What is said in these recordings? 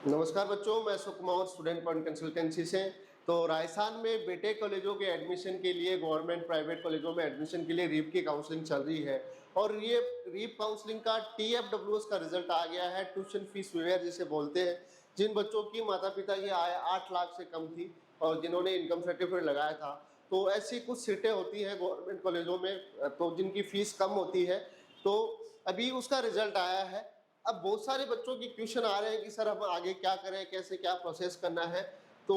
नमस्कार बच्चों, मैं सुकुमार स्टूडेंट पॉइंट कंसल्टेंसी से। तो राजस्थान में बीटेक कॉलेजों के एडमिशन के लिए गवर्नमेंट प्राइवेट कॉलेजों में एडमिशन के लिए रीप की काउंसलिंग चल रही है और ये रीप काउंसलिंग का TFWS का रिजल्ट आ गया है, ट्यूशन फीस वेवर जिसे बोलते हैं। जिन बच्चों की माता पिता की आय 8 लाख से कम थी और जिन्होंने इनकम सर्टिफिकेट लगाया था, तो ऐसी कुछ सीटें होती हैं गवर्नमेंट कॉलेजों में तो जिनकी फीस कम होती है। तो अभी उसका रिजल्ट आया है। अब बहुत सारे बच्चों की क्वेश्चन आ रहे हैं कि सर हम आगे क्या करें, कैसे क्या प्रोसेस करना है। तो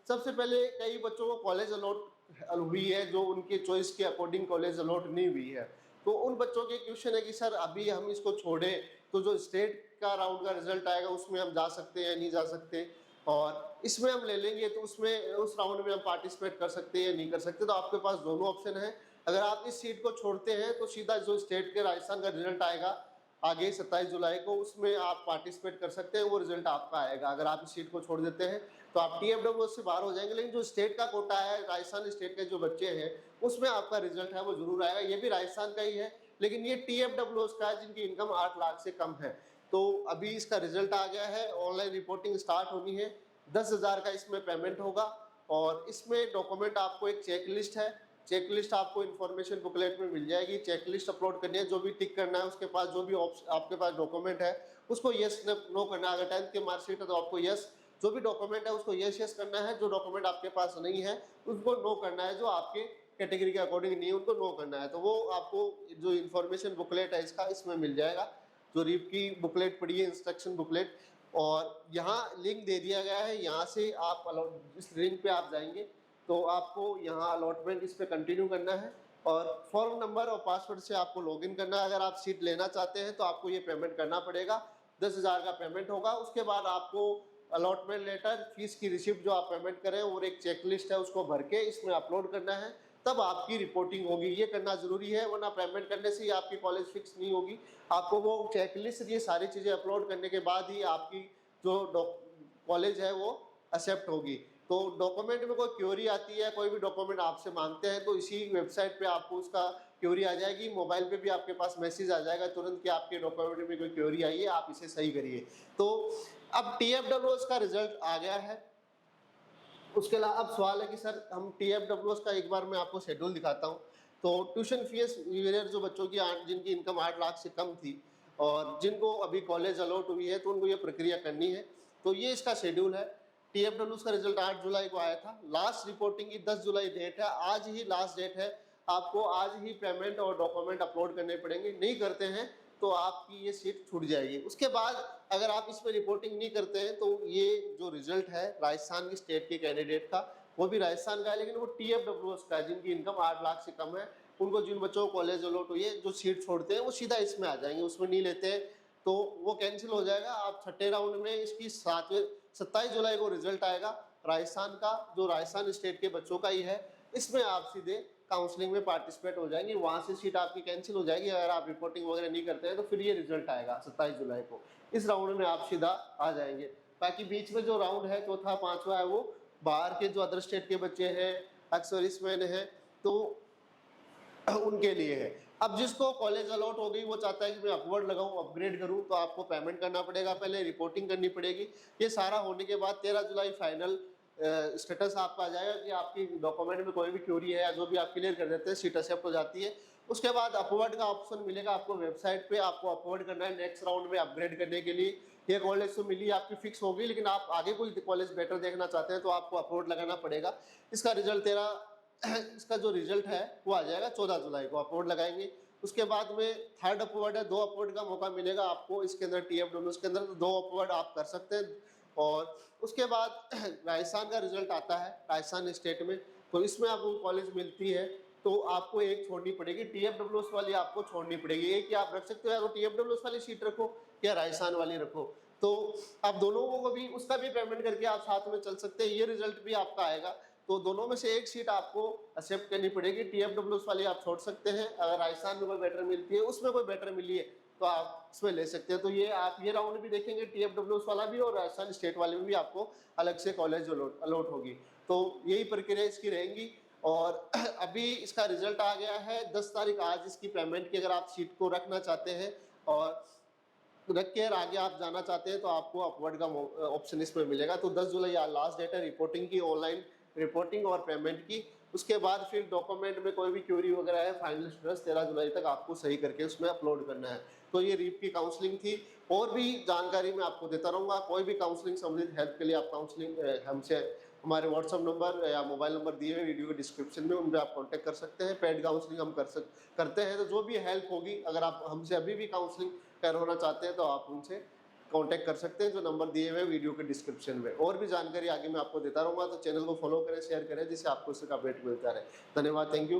सबसे पहले कई बच्चों को कॉलेज अलॉट हुई है जो उनके चॉइस के अकॉर्डिंग कॉलेज अलॉट नहीं हुई है। तो उन बच्चों के क्वेश्चन है कि सर अभी हम इसको छोड़ें तो जो स्टेट का राउंड का रिजल्ट आएगा उसमें हम जा सकते हैं नहीं जा सकते, और इसमें हम ले लेंगे तो उसमें उस राउंड में हम पार्टिसिपेट कर सकते हैं या नहीं कर सकते। तो आपके पास दोनों ऑप्शन है। अगर आप इस सीट को छोड़ते हैं तो सीधा जो स्टेट के राजस्थान का रिजल्ट आएगा आगे 27 जुलाई को, उसमें आप पार्टिसिपेट कर सकते हैं, वो रिजल्ट आपका आएगा। अगर आप इस सीट को छोड़ देते हैं तो आप TFWS से बाहर हो जाएंगे, लेकिन जो स्टेट का कोटा है, राजस्थान स्टेट के जो बच्चे हैं उसमें आपका रिजल्ट है वो जरूर आएगा। ये भी राजस्थान का ही है, लेकिन ये TFWS का है जिनकी इनकम 8 लाख से कम है। तो अभी इसका रिजल्ट आ गया है, ऑनलाइन रिपोर्टिंग स्टार्ट होनी है, 10,000 का इसमें पेमेंट होगा। और इसमें डॉक्यूमेंट आपको एक चेक लिस्ट है, चेक लिस्ट आपको इन्फॉर्मेशन बुकलेट में मिल जाएगी। चेक लिस्ट अपलोड करनी है, जो भी टिक करना है उसके पास, जो भी आपके पास डॉक्यूमेंट है उसको यस नो करना है। अगर 10th की मार्कशीट है तो आपको यस, जो भी डॉक्यूमेंट है उसको यस यस करना है। जो डॉक्यूमेंट आपके पास नहीं है उसको नो करना है, जो आपके कैटेगरी के अकॉर्डिंग नहीं है उनको नो करना है। तो वो आपको जो इन्फॉर्मेशन बुकलेट है इसका इसमें मिल जाएगा, जो रीप की बुकलेट पड़ी है, इंस्ट्रक्शन बुकलेट। और यहाँ लिंक दे दिया गया है, यहाँ से आप इस लिंक पे आप जाएंगे तो आपको यहाँ अलॉटमेंट इस पर कंटिन्यू करना है और फॉर्म नंबर और पासवर्ड से आपको लॉगिन करना है। अगर आप सीट लेना चाहते हैं तो आपको ये पेमेंट करना पड़ेगा, 10,000 का पेमेंट होगा। उसके बाद आपको अलॉटमेंट लेटर, फीस की रिसिप्ट जो आप पेमेंट करें और एक चेकलिस्ट है उसको भर के इसमें अपलोड करना है, तब आपकी रिपोर्टिंग होगी। ये करना जरूरी है, वरना पेमेंट करने से ही आपकी कॉलेज फिक्स नहीं होगी। आपको वो चेकलिस्ट, ये सारी चीज़ें अपलोड करने के बाद ही आपकी जो कॉलेज है वो एक्सेप्ट होगी। तो डॉक्यूमेंट में कोई क्वेरी आती है, कोई भी डॉक्यूमेंट आपसे मांगते हैं तो इसी वेबसाइट पे आपको उसका क्वेरी आ जाएगी, मोबाइल पे भी आपके पास मैसेज आ जाएगा तुरंत कि आपके डॉक्यूमेंट में कोई क्वेरी आई है, आप इसे सही करिए। तो अब TFWS का रिजल्ट आ गया है। उसके अलावा अब सवाल है कि सर हम TFWS का एक बार मैं आपको शेड्यूल दिखाता हूँ। तो ट्यूशन फीस वेरियर जो बच्चों की जिनकी इनकम 8 लाख से कम थी और जिनको अभी कॉलेज अलॉट हुई है तो उनको ये प्रक्रिया करनी है। तो ये इसका शेड्यूल है। TFWS का रिजल्ट 8 जुलाई को आया था, लास्ट रिपोर्टिंग की 10 जुलाई डेट है, आज ही लास्ट डेट है। आपको आज ही पेमेंट और डॉक्यूमेंट अपलोड करने पड़ेंगे, नहीं करते हैं तो आपकी ये सीट छूट जाएगी। उसके बाद अगर आप इसमें रिपोर्टिंग नहीं करते हैं तो ये जो रिजल्ट है राजस्थान की स्टेट के कैंडिडेट का, वो भी राजस्थान का है लेकिन वो TFWS का है, जिनकी इनकम 8 लाख से कम है। उनको, जिन बच्चों को कॉलेज अलॉट हुई है, जो सीट छोड़ते हैं वो सीधा इसमें आ जाएंगे, उसमें नहीं लेते हैं तो वो कैंसिल हो जाएगा। आप छठे राउंड में इसकी 27 जुलाई को रिजल्ट आएगा राजस्थान का, जो राजस्थान स्टेट के बच्चों का ही है। इसमें आप सीधे काउंसलिंग में पार्टिसिपेट हो जाएंगे, वहां से सीट आपकी कैंसिल हो जाएगी। अगर आप रिपोर्टिंग वगैरह नहीं करते हैं तो फिर ये रिजल्ट आएगा 27 जुलाई को, इस राउंड में आप सीधा आ जाएंगे। बाकी बीच में जो राउंड है, चौथा पांचवा है, वो बाहर के जो अदर स्टेट के बच्चे हैं, एक्स-सर्विसमैन हैं, तो उनके लिए है। अब जिसको कॉलेज अलॉट हो गई वो चाहता है कि मैं अपवर्ड लगाऊं, अपग्रेड करूं, तो आपको पेमेंट करना पड़ेगा, पहले रिपोर्टिंग करनी पड़ेगी। ये सारा होने के बाद 13 जुलाई फाइनल स्टेटस आपका आ जाएगा कि आपकी डॉक्यूमेंट में कोई भी क्वेरी है या जो भी आप क्लियर कर देते हैं, सीट एक्सेप्ट हो जाती है। उसके बाद अपवर्ड का ऑप्शन मिलेगा आपको वेबसाइट पे, आपको अपवर्ड करना है नेक्स्ट राउंड में अपग्रेड करने के लिए। ये कॉलेज तो मिली आपकी फिक्स होगी, लेकिन आप आगे कोई कॉलेज बेटर देखना चाहते हैं तो आपको अपवर्ड लगाना पड़ेगा। इसका रिजल्ट इसका जो रिजल्ट है वो आ जाएगा 14 जुलाई को, अपवर्ड लगाएंगे। उसके बाद में थर्ड अपवर्ड है, 2 अपवर्ड का मौका मिलेगा आपको इसके अंदर, TFWS के अंदर, तो 2 अपवर्ड आप कर सकते हैं। और उसके बाद राजस्थान का रिजल्ट आता है राजस्थान स्टेट में, तो इसमें आपको कॉलेज मिलती है तो आपको एक छोड़नी पड़ेगी, TFWS वाली आपको छोड़नी पड़ेगी। एक ही आप रख सकते हो, या तो TFWS वाली सीट रखो या राजस्थान वाली रखो। तो आप दोनों को भी, उसका भी पेमेंट करके आप साथ में चल सकते हैं, ये रिजल्ट भी आपका आएगा। तो दोनों में से एक सीट आपको एक्सेप्ट करनी पड़ेगी। TFWS वाली आप छोड़ सकते हैं, अगर राजस्थान में कोई बेटर मिलती है, उसमें कोई बेटर मिली है तो आप इसमें ले सकते हैं। तो ये आप ये राउंड भी देखेंगे, TFWS वाला भी और राजस्थान स्टेट वाले में भी आपको अलग से कॉलेज अलॉट होगी। तो यही प्रक्रिया इसकी रहेंगी। और अभी इसका रिजल्ट आ गया है 10 तारीख, आज इसकी पेमेंट की, अगर आप सीट को रखना चाहते हैं और रख के और आगे आप जाना चाहते हैं तो आपको अपवर्ड का ऑप्शन इसमें मिलेगा। तो 10 जुलाई लास्ट डेट है रिपोर्टिंग की, ऑनलाइन रिपोर्टिंग और पेमेंट की। उसके बाद फिर डॉक्यूमेंट में कोई भी क्यूरी वगैरह है, फाइनल स्टेटस 13 जुलाई तक आपको सही करके उसमें अपलोड करना है। तो ये रीप की काउंसलिंग थी। और भी जानकारी मैं आपको देता रहूँगा। कोई भी काउंसलिंग संबंधित हेल्प के लिए आप काउंसलिंग हमसे हमारे व्हाट्सअप नंबर या मोबाइल नंबर दिए हुए वीडियो के डिस्क्रिप्शन में, उन पर आप कांटेक्ट कर सकते हैं। पेड काउंसलिंग हम करते हैं। तो जो भी हेल्प होगी, अगर आप हमसे अभी भी काउंसलिंग करवाना चाहते हैं तो आप उनसे कांटेक्ट कर सकते हैं, जो नंबर दिए हुए वीडियो के डिस्क्रिप्शन में। और भी जानकारी आगे मैं आपको देता रहूँगा। तो चैनल को फॉलो करें, शेयर करें, जिससे आपको इसका अपडेट मिलता रहे। धन्यवाद, थैंक यू।